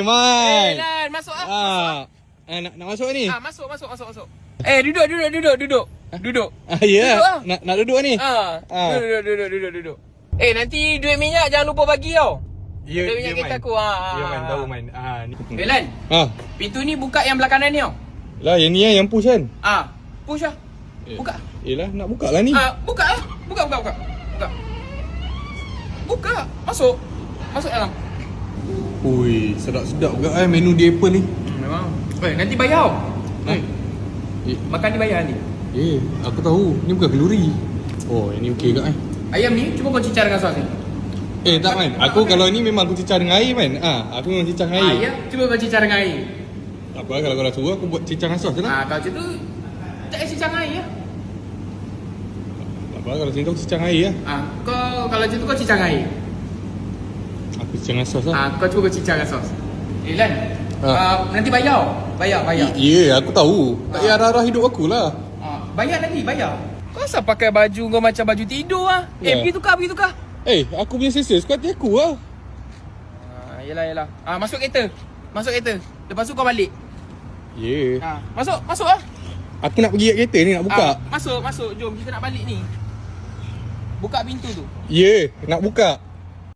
Man. Lan, masuk ah. Nak masuk ni? Masuk. Duduk. Duduk. Ya. Duduk, ah. Nak duduk ni? Duduk. Nanti duit minyak jangan lupa bagi tau. Ya, Duit minyak kereta aku. Ya, Man. Tahu, Man. Ni. Lan, pintu ni buka yang belah kanan ni tau. Lah, yang ni yang push kan? Push lah. Buka. Yelah, nak buka lah ni. Buka lah. Buka. Buka. Masuk dalam. Ui, sedap-sedap juga menu di Apple ni. Memang. Nanti bayar tau. Makan ni bayar ni. Aku tahu. Ni bukan kenduri. Oh, yang ni okey juga Ayam ni cuba kau cicar dengan sos ni. Tak, Man. Aku kalau ni memang aku cicar dengan air, Man. Aku memang cicar dengan air. Ayam cuba kau cicar dengan air. Tak apa, kalau kau dah suruh aku buat cicar dengan sos je lah. Kalau macam tu tak payah cicar dengan air lah. Tak apa, kalau macam tu aku cicar dengan air lah. Kau kalau macam tu kau cicar dengan air. Aku cicar dengan sos lah. Kau cuba kau cicar dengan sos. Lan, nanti bayar. Bayar. Ya, aku tahu. Tak payah arah-arah hidup aku lah. Bayar. Kau asal pakai baju kau macam baju tidur ah? Pergi tukar. Aku punya selesa suka hati aku lah. Yelah. Masuk kereta. Lepas tu kau balik. Ya. Masuk ah. Aku nak pergi kat kereta ni, nak buka. Masuk. Jom kita nak balik ni. Buka pintu tu. Ya, nak buka.